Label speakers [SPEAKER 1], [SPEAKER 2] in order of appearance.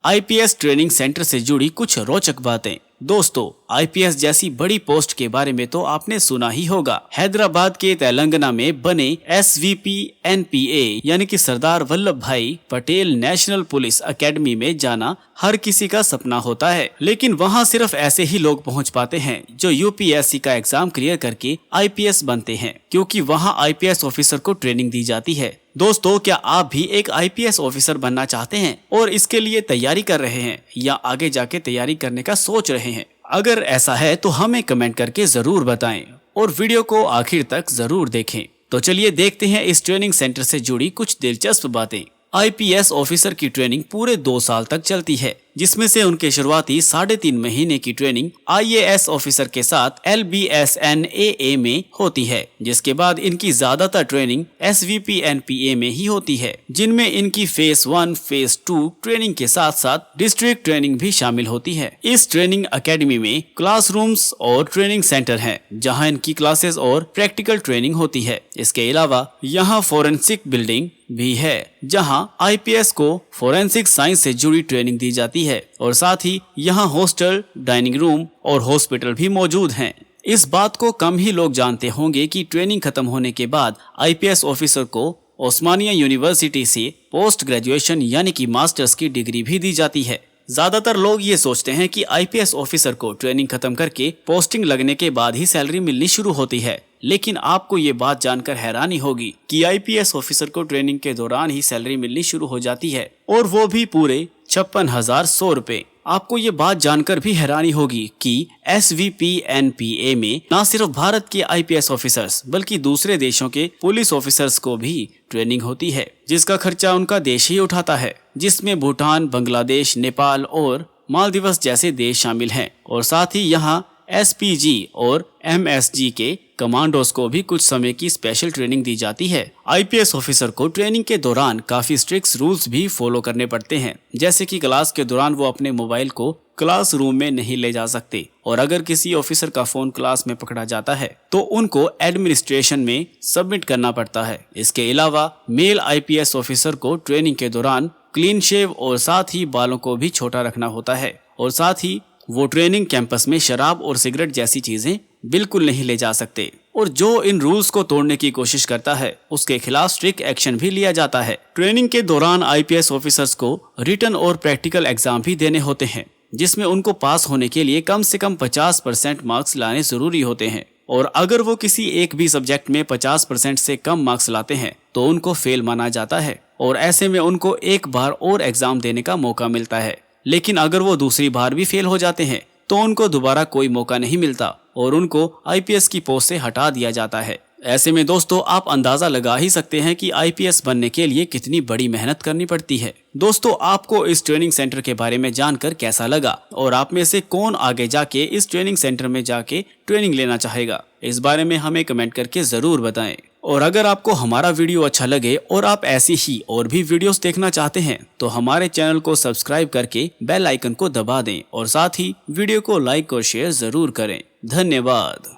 [SPEAKER 1] IPS training centre से जुड़ी कुछ रोचक बातें। दोस्तों, आईपीएस जैसी बड़ी पोस्ट के बारे में तो आपने सुना ही होगा। हैदराबाद के तेलंगाना में बने SVP-NPA यानी कि सरदार वल्लभ भाई पटेल नेशनल पुलिस एकेडमी में जाना हर किसी का सपना होता है, लेकिन वहां सिर्फ ऐसे ही लोग पहुंच पाते हैं जो यूपीएससी का एग्जाम क्लियर करके आईपीएस बनते हैं, क्योंकि वहां आईपीएस ऑफिसर को ट्रेनिंग दी जाती है। दोस्तों, क्या आप भी एक आईपीएस ऑफिसर बनना चाहते हैं और इसके लिए तैयारी कर रहे हैं या आगे जाके तैयारी करने का सोच रहे हैं? अगर ऐसा है तो हमें कमेंट करके जरूर बताएं और वीडियो को आखिर तक जरूर देखें। तो चलिए देखते हैं इस ट्रेनिंग सेंटर से जुड़ी कुछ दिलचस्प बातें। आईपीएस ऑफिसर की ट्रेनिंग पूरे 2 साल तक चलती है, जिसमें से उनके शुरुआती 3.5 महीने की ट्रेनिंग आईएएस ऑफिसर के साथ LBSNAA में होती है, जिसके बाद इनकी ज्यादातर ट्रेनिंग SVP-NPA में ही होती है, जिनमें इनकी फेज 1, फेज 2 ट्रेनिंग के साथ साथ डिस्ट्रिक्ट ट्रेनिंग भी शामिल होती है। इस ट्रेनिंग एकेडमी में क्लासरूम्स और ट्रेनिंग सेंटर हैं, जहां इनकी क्लासेस और प्रैक्टिकल ट्रेनिंग होती है। इसके अलावा यहाँ फोरेंसिक बिल्डिंग भी है, जहां आईपीएस को फोरेंसिक साइंस से जुड़ी ट्रेनिंग दी जाती है और साथ ही यहाँ हॉस्टल, डाइनिंग रूम और हॉस्पिटल भी मौजूद हैं। इस बात को कम ही लोग जानते होंगे कि ट्रेनिंग खत्म होने के बाद आईपीएस ऑफिसर को ओस्मानिया यूनिवर्सिटी से पोस्ट ग्रेजुएशन यानी कि मास्टर्स की डिग्री भी दी जाती है। ज्यादातर लोग ये सोचते हैं कि आईपीएस ऑफिसर को ट्रेनिंग खत्म करके पोस्टिंग लगने के बाद ही सैलरी मिलनी शुरू होती है, लेकिन आपको ये बात जानकर हैरानी होगी कि आईपीएस ऑफिसर को ट्रेनिंग के दौरान ही सैलरी मिलनी शुरू हो जाती है, और वो भी पूरे 56,100 रुपए। आपको ये बात जानकर भी हैरानी होगी कि SVP-NPA में न सिर्फ भारत के आईपीएस ऑफिसर्स बल्कि दूसरे देशों के पुलिस ऑफिसर्स को भी ट्रेनिंग होती है, जिसका खर्चा उनका देश ही उठाता है, जिसमें भूटान, बांग्लादेश, नेपाल और मालदीव्स जैसे देश शामिल हैं। और साथ ही यहाँ SPG और MSG के कमांडोज को भी कुछ समय की स्पेशल ट्रेनिंग दी जाती है। आईपीएस ऑफिसर को ट्रेनिंग के दौरान काफी स्ट्रिक्ट रूल्स भी फॉलो करने पड़ते हैं, जैसे कि क्लास के दौरान वो अपने मोबाइल को क्लास रूम में नहीं ले जा सकते, और अगर किसी ऑफिसर का फोन क्लास में पकड़ा जाता है तो उनको एडमिनिस्ट्रेशन में सबमिट करना पड़ता है। इसके अलावा मेल आईपीएस ऑफिसर को ट्रेनिंग के दौरान क्लीन शेव और साथ ही बालों को भी छोटा रखना होता है, और साथ ही वो ट्रेनिंग कैंपस में शराब और सिगरेट जैसी चीजें बिल्कुल नहीं ले जा सकते, और जो इन रूल्स को तोड़ने की कोशिश करता है उसके खिलाफ स्ट्रिक्ट एक्शन भी लिया जाता है। ट्रेनिंग के दौरान आईपीएस ऑफिसर्स को रिटन और प्रैक्टिकल एग्जाम भी देने होते हैं, जिसमें उनको पास होने के लिए कम से कम 50% मार्क्स लाने जरूरी होते हैं, और अगर वो किसी एक भी सब्जेक्ट में 50% से कम मार्क्स लाते हैं तो उनको फेल माना जाता है, और ऐसे में उनको एक बार और एग्जाम देने का मौका मिलता है। लेकिन अगर वो दूसरी बार भी फेल हो जाते हैं तो उनको दोबारा कोई मौका नहीं मिलता और उनको आईपीएस की पोस्ट से हटा दिया जाता है। ऐसे में दोस्तों, आप अंदाजा लगा ही सकते हैं कि आईपीएस बनने के लिए कितनी बड़ी मेहनत करनी पड़ती है। दोस्तों, आपको इस ट्रेनिंग सेंटर के बारे में जानकर कैसा लगा, और आप में से कौन आगे जाके इस ट्रेनिंग सेंटर में जाके ट्रेनिंग लेना चाहेगा? इस बारे में हमें कमेंट करके जरूर बताएं। और अगर आपको हमारा वीडियो अच्छा लगे और आप ऐसी ही और भी वीडियोस देखना चाहते हैं तो हमारे चैनल को सब्सक्राइब करके बेल आइकन को दबा दें, और साथ ही वीडियो को लाइक और शेयर जरूर करें। धन्यवाद।